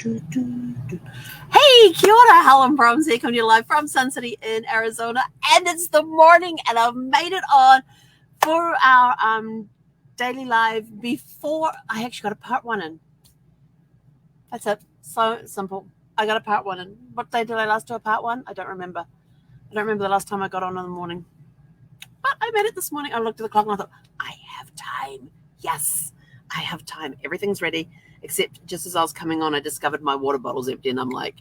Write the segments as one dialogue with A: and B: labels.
A: Hey, kia ora, Helen Brahms here, coming to you live from Sun City in Arizona, and it's the morning, and I've made it on for our daily live before I actually got a part one in. That's it. So simple. I got a part one in. What day did I last do a part one? I don't remember. I don't remember the last time I got on in the morning. But I made it this morning. I looked at the clock and I thought, I have time. Yes, I have time. Everything's ready. Except just as I was coming on, I discovered my water bottle's empty, and I'm like,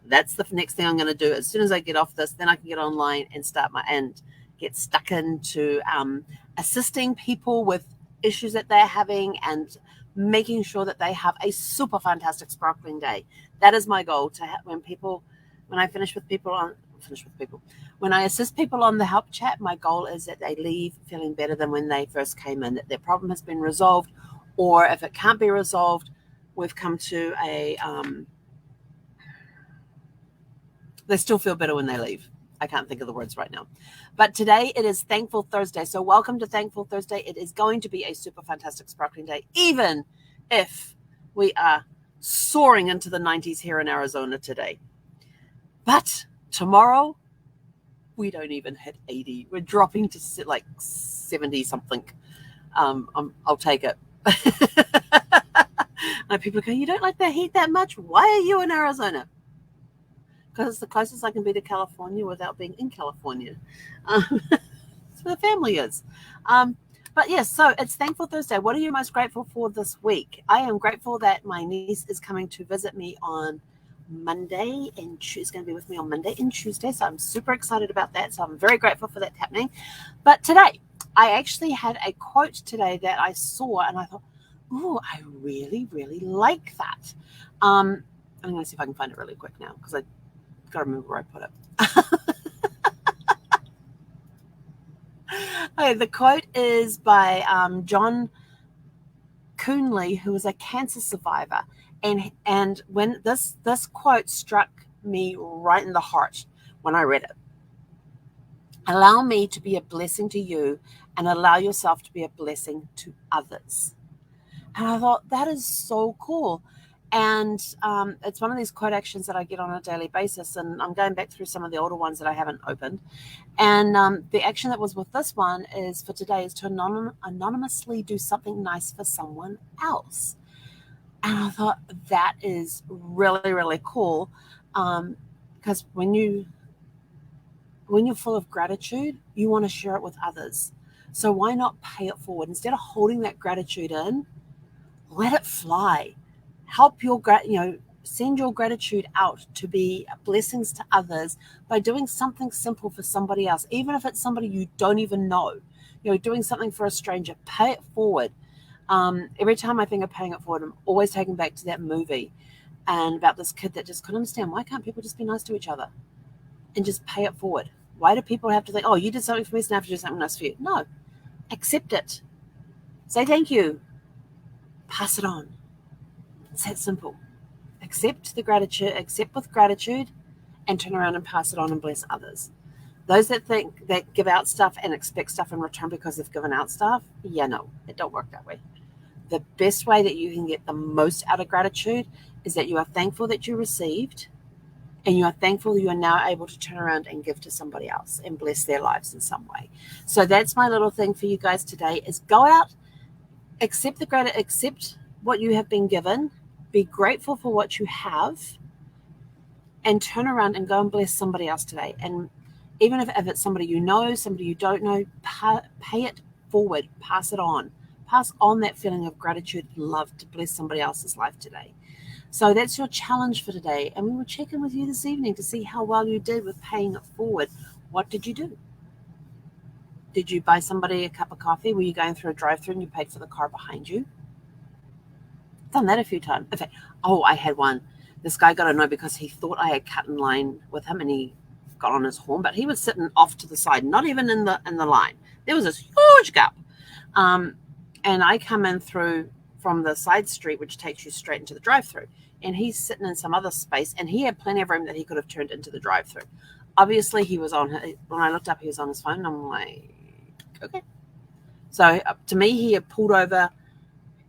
A: that's the next thing I'm going to do. As soon as I get off this, then I can get online and get stuck into assisting people with issues that they're having and making sure that they have a super fantastic sparkling day. That is my goal to have when I assist people on the help chat, my goal is that they leave feeling better than when they first came in, that their problem has been resolved, or if it can't be resolved, we've come to they still feel better when they leave. I can't think of the words right now. But today it is Thankful Thursday. So welcome to Thankful Thursday. It is going to be a super fantastic sparkling day, even if we are soaring into the 90s here in Arizona today. But tomorrow, we don't even hit 80. We're dropping to like 70 something. I'll take it. And people go, you don't like the heat that much? Why are you in Arizona? Because it's the closest I can be to California without being in California. That's where the family is. But yes, so it's Thankful Thursday. What are you most grateful for this week? I am grateful that my niece is coming to visit me on Monday, and she's going to be with me on Monday and Tuesday. So I'm super excited about that. So I'm very grateful for that happening. But today, I actually had a quote today that I saw, and I thought, oh, I really, really like that. I'm going to see if I can find it really quick now because I got to remember where I put it. Okay, the quote is by John Coonley, who was a cancer survivor. And when this quote struck me right in the heart when I read it. Allow me to be a blessing to you and allow yourself to be a blessing to others. And I thought, that is so cool. And it's one of these quote actions that I get on a daily basis. And I'm going back through some of the older ones that I haven't opened. And the action that was with this one is for today is to anonymously do something nice for someone else. And I thought that is really, really cool. Because when you're full of gratitude, you want to share it with others. So why not pay it forward? Instead of holding that gratitude in, let it fly. Help send your gratitude out to be blessings to others by doing something simple for somebody else, even if it's somebody you don't even know. Doing something for a stranger, pay it forward. Every time I think of paying it forward, I'm always taken back to that movie and about this kid that just couldn't understand, why can't people just be nice to each other and just pay it forward? Why do people have to think, oh, you did something for me, so now I have to do something nice for you? No, accept it. Say thank you. Pass it on. It's that simple. Accept with gratitude, and turn around and pass it on and bless others. Those that think that give out stuff and expect stuff in return because they've given out stuff, no, it don't work that way. The best way that you can get the most out of gratitude is that you are thankful that you received, and you are thankful that you are now able to turn around and give to somebody else and bless their lives in some way. So that's my little thing for you guys today is go out, accept what you have been given, be grateful for what you have, and turn around and go and bless somebody else today. And even if it's somebody you know, somebody you don't know, pay it forward, pass it on. Pass on that feeling of gratitude and love to bless somebody else's life today. So that's your challenge for today. And we will check in with you this evening to see how well you did with paying it forward. What did you do? Did you buy somebody a cup of coffee? Were you going through a drive-thru and you paid for the car behind you? Done that a few times. In fact, I had one. This guy got annoyed because he thought I had cut in line with him and he got on his horn, but he was sitting off to the side, not even in the line. There was this huge gap. And I come in through from the side street, which takes you straight into the drive-thru. And he's sitting in some other space, and he had plenty of room that he could have turned into the drive-thru. Obviously, he was when I looked up, he was on his phone, and I'm like, okay. So to me, he had pulled over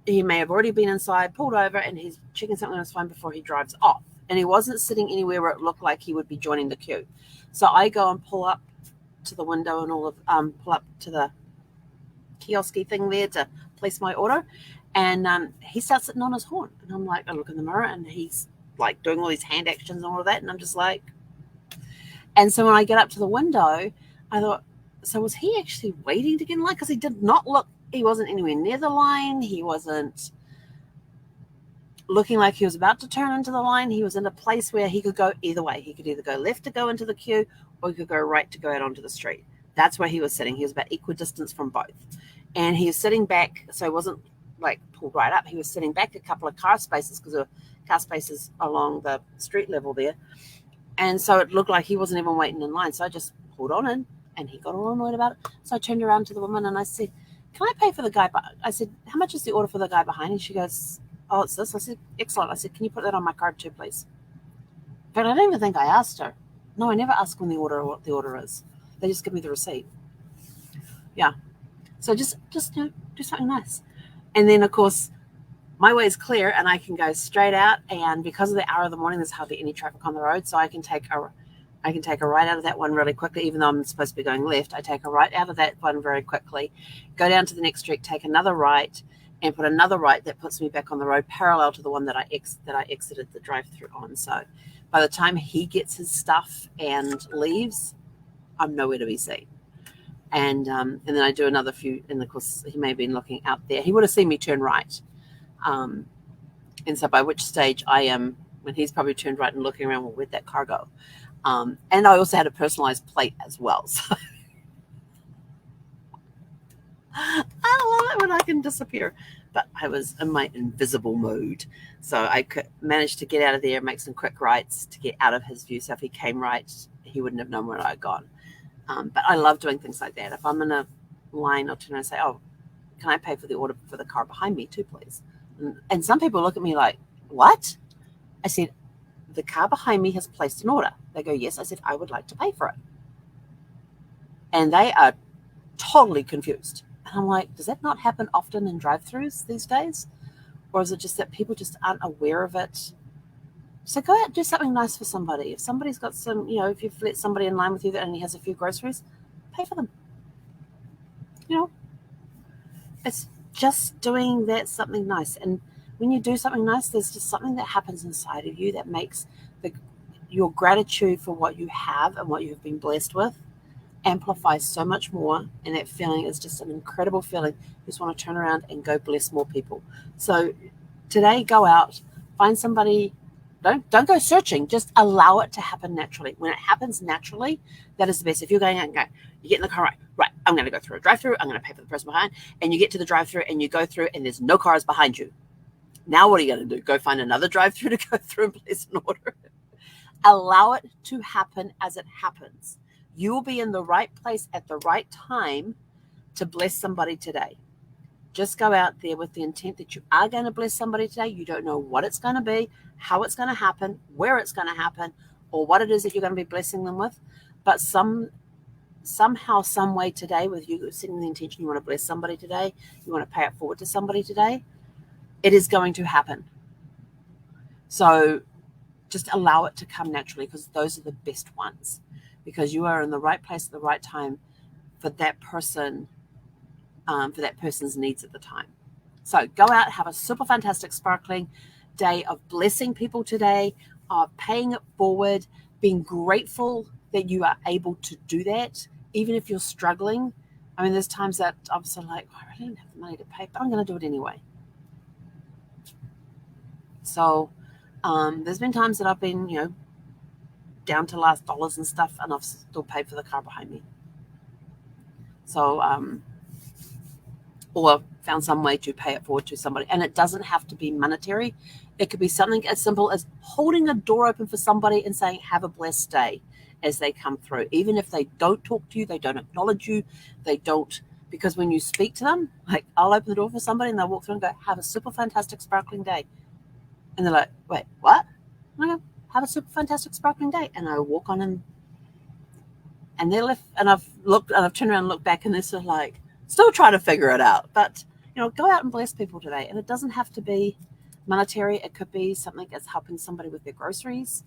A: he may have already been inside, pulled over, and he's checking something on his phone before he drives off. And he wasn't sitting anywhere where it looked like he would be joining the queue. So I go and pull up to the window and pull up to the kiosky thing there to place my order. And he starts sitting on his horn. And I'm like, I look in the mirror and he's like doing all these hand actions and all of that. And I'm just like, and so when I get up to the window, I thought, so was he actually waiting to get in line? Because he did not look, he wasn't anywhere near the line. He wasn't looking like he was about to turn into the line. He was in a place where he could go either way. He could either go left to go into the queue or he could go right to go out onto the street. That's where he was sitting. He was about equidistance from both. And he was sitting back, so he wasn't like pulled right up. He was sitting back a couple of car spaces because there were car spaces along the street level there. And so it looked like he wasn't even waiting in line. So I just pulled on in and he got all annoyed about it. So I turned around to the woman and I said, can I pay for the guy? I said, how much is the order for the guy behind? And she goes, oh, it's this. I said, excellent. I said, can you put that on my card too, please? But I don't even think I asked her. No, I never ask when what the order is. They just give me the receipt. Yeah. So just do something nice. And then, of course, my way is clear and I can go straight out. And because of the hour of the morning, there's hardly any traffic on the road. So I can take a right out of that one really quickly, even though I'm supposed to be going left. I take a right out of that one very quickly, go down to the next street, take another right, and put another right that puts me back on the road parallel to the one that I exited the drive-through on. So by the time he gets his stuff and leaves, I'm nowhere to be seen. And then I do another few, and of course he may have been looking out there. He would have seen me turn right. And so by which stage I am, when he's probably turned right and looking around, well, where'd that car go? And I also had a personalized plate as well. So I love it when I can disappear. But I was in my invisible mode. So I could manage to get out of there, make some quick rights to get out of his view. So if he came right, he wouldn't have known where I'd gone. But I love doing things like that. If I'm in a line, I'll turn around and say, oh, can I pay for the order for the car behind me too, please? And some people look at me like, what? I said, the car behind me has placed an order. They go, yes. I said, I would like to pay for it. And they are totally confused. And I'm like, does that not happen often in drive-thrus these days? Or is it just that people just aren't aware of it? So go out and do something nice for somebody. If somebody's got some, if you've let somebody in line with you that only has a few groceries, pay for them. It's just doing that something nice. And when you do something nice, there's just something that happens inside of you that makes your gratitude for what you have and what you have been blessed with amplifies so much more. And that feeling is just an incredible feeling. You just want to turn around and go bless more people. So today, go out, find somebody. Don't go searching. Just allow it to happen naturally. When it happens naturally, that is the best. If you're going out and you get in the car, right, I'm going to go through a drive-through. I'm going to pay for the person behind. And you get to the drive-through and you go through and there's no cars behind you. Now what are you going to do? Go find another drive-through to go through and place an order? Allow it to happen as it happens. You will be in the right place at the right time to bless somebody today. Just go out there with the intent that you are going to bless somebody today. You don't know what it's going to be, how it's going to happen, where it's going to happen, or what it is that you're going to be blessing them with. But somehow, some way today, with you setting the intention you want to bless somebody today, you want to pay it forward to somebody today, it is going to happen. So just allow it to come naturally, because those are the best ones, because you are in the right place at the right time for that person, for that person's needs at the time. So go out, have a super fantastic, sparkling day of blessing people today, of paying it forward, being grateful that you are able to do that, even if you're struggling. I mean, there's times that I'm so like, I really don't have the money to pay, but I'm going to do it anyway. So there's been times that I've been, down to last dollars and stuff, and I've still paid for the car behind me. So, or found some way to pay it forward to somebody. And it doesn't have to be monetary. It could be something as simple as holding a door open for somebody and saying, have a blessed day as they come through. Even if they don't talk to you, they don't acknowledge you, they don't, because when you speak to them, like I'll open the door for somebody and they'll walk through and go, have a super fantastic, sparkling day. And they're like, wait, what? And I go, have a super fantastic, sparkling day. And I walk on and they're left, and I've turned around and looked back, and they're sort of like, still trying to figure it out. But go out and bless people today. And it doesn't have to be monetary. It could be something that's helping somebody with their groceries,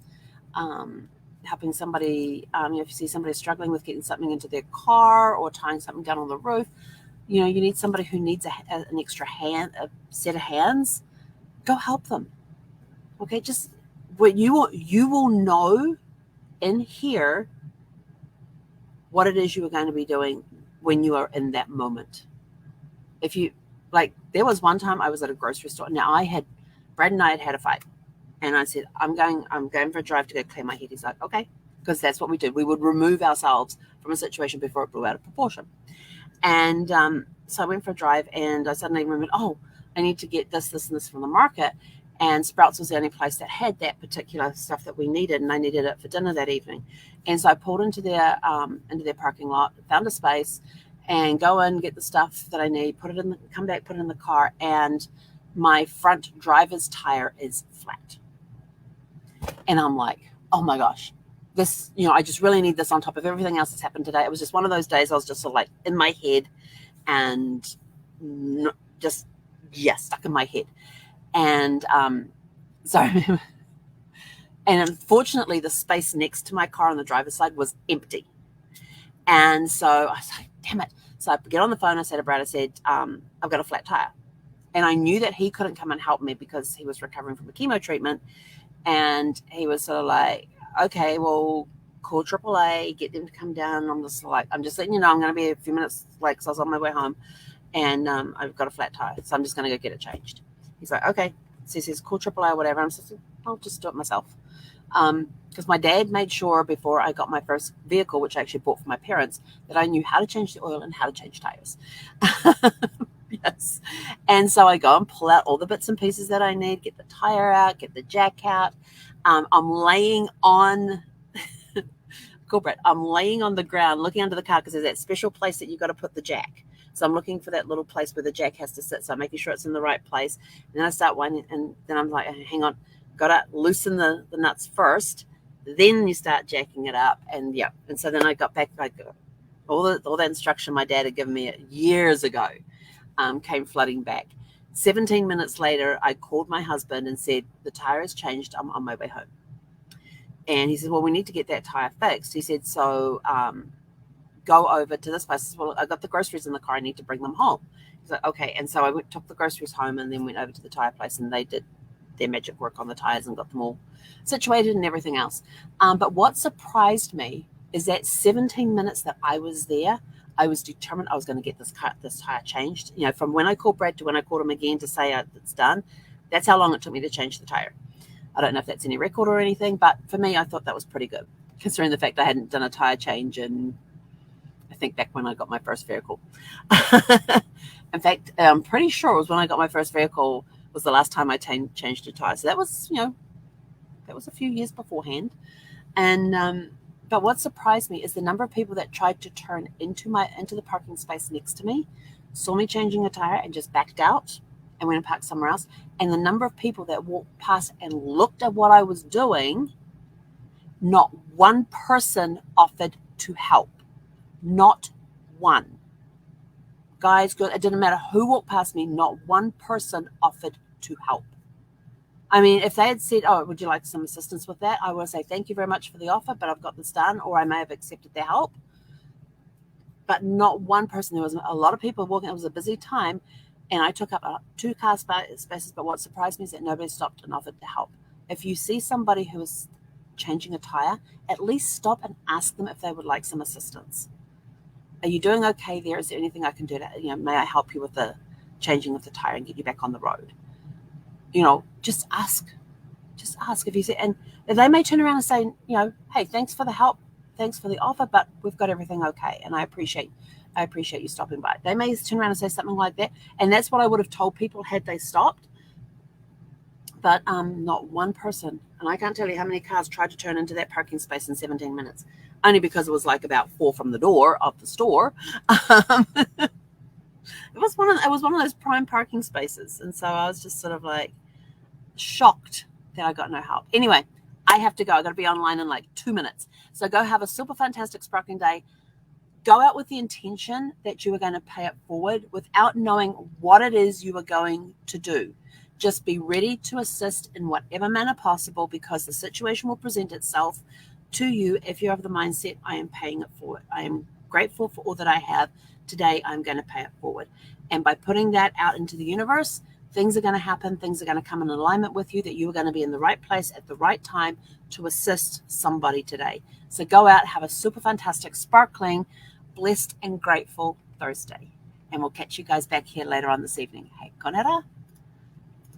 A: helping somebody, if you see somebody struggling with getting something into their car or tying something down on the roof, you need somebody who needs an extra hand, a set of hands. Go help them. Okay, just what you will know in here what it is you are going to be doing when you are in that moment. If you there was one time I was at a grocery store. Now Brad and I had a fight, and I said, I'm going for a drive to go clear my head. He's like, okay, because that's what we did. We would remove ourselves from a situation before it blew out of proportion. And so I went for a drive, and I suddenly remembered, I need to get this, and this from the market. And Sprouts was the only place that had that particular stuff that we needed, and I needed it for dinner that evening. And so I pulled into their parking lot, found a space, and go in, get the stuff that I need, come back, put it in the car, and my front driver's tire is flat. And I'm like, oh my gosh, this, I just really need this on top of everything else that's happened today. It was just one of those days I was just sort of like in my head and stuck in my head. And so, and unfortunately, the space next to my car on the driver's side was empty. And so I was like, damn it. So I get on the phone. I said to Brad, I've got a flat tire. And I knew that he couldn't come and help me because he was recovering from a chemo treatment. And he was sort of like, okay, well, call AAA, get them to come down. I'm just letting you know, I'm going to be a few minutes late because I was on my way home. And I've got a flat tire. So I'm just going to go get it changed. He's like, okay. So he says, call AAA or whatever. I'm just like, I'll just do it myself. Because my dad made sure before I got my first vehicle, which I actually bought for my parents, that I knew how to change the oil and how to change tires. Yes. And so I go and pull out all the bits and pieces that I need, get the tire out, get the jack out. I'm laying on, I'm laying on the ground looking under the car because there's that special place that you got to put the jack. So I'm looking for that little place where the jack has to sit. So I'm making sure it's in the right place. And then I start winding, and then I'm like, hang on, got to loosen the nuts first. Then you start jacking it up. And yeah. And so then I got back, all that instruction my dad had given me years ago came flooding back. 17 minutes later, I called my husband and said, the tire has changed. I'm on my way home. And he said, well, we need to get that tire fixed. He said, so go over to this place. I said, well, I got the groceries in the car. I need to bring them home. He's like, okay. And so I took the groceries home and then went over to the tire place, and they did their magic work on the tires and got them all situated and everything else. But what surprised me is that 17 minutes that I was there, I was determined I was going to get this tire changed. From when I called Brad to when I called him again to say it's done, that's how long it took me to change the tire. I don't know if that's any record or anything, but for me, I thought that was pretty good, considering the fact I hadn't done a tire change in, I think, back when I got my first vehicle. In fact, I'm pretty sure it was when I got my first vehicle was the last time I changed a tire. So that was, that was a few years beforehand. And but what surprised me is the number of people that tried to turn into the parking space next to me, saw me changing a tire and just backed out and went and parked somewhere else. And the number of people that walked past and looked at what I was doing, not one person offered to help. Not one. Guys, girls, it didn't matter who walked past me, not one person offered to help. I mean, if they had said, oh, would you like some assistance with that? I would say, thank you very much for the offer, but I've got this done, or I may have accepted their help. But not one person. There was a lot of people walking. It was a busy time, and I took up 2 car spaces, but what surprised me is that nobody stopped and offered to help. If you see somebody who is changing a tire, at least stop and ask them if they would like some assistance. Are you doing okay there? Is there anything I can do to, may I help you with the changing of the tire and get you back on the road? Just ask. Just ask. If you say, and they may turn around and say, hey, thanks for the help, thanks for the offer, but we've got everything okay, and I appreciate you stopping by. They may turn around and say something like that, and that's what I would have told people had they stopped. But not one person, and I can't tell you how many cars tried to turn into that parking space in 17 minutes, only because it was like about 4 from the door of the store. It was one of those prime parking spaces, and so I was just sort of like shocked that I got no help. Anyway, I have to go. I got to be online in like 2 minutes. So go have a super fantastic sparkling day. Go out with the intention that you are going to pay it forward without knowing what it is you are going to do. Just be ready to assist in whatever manner possible, because the situation will present itself to you if you have the mindset, I am paying it forward. I am grateful for all that I have. Today, I'm going to pay it forward. And by putting that out into the universe, things are going to happen. Things are going to come in alignment with you, that you are going to be in the right place at the right time to assist somebody today. So go out, have a super fantastic, sparkling, blessed and grateful Thursday. And we'll catch you guys back here later on this evening. Hey, konera.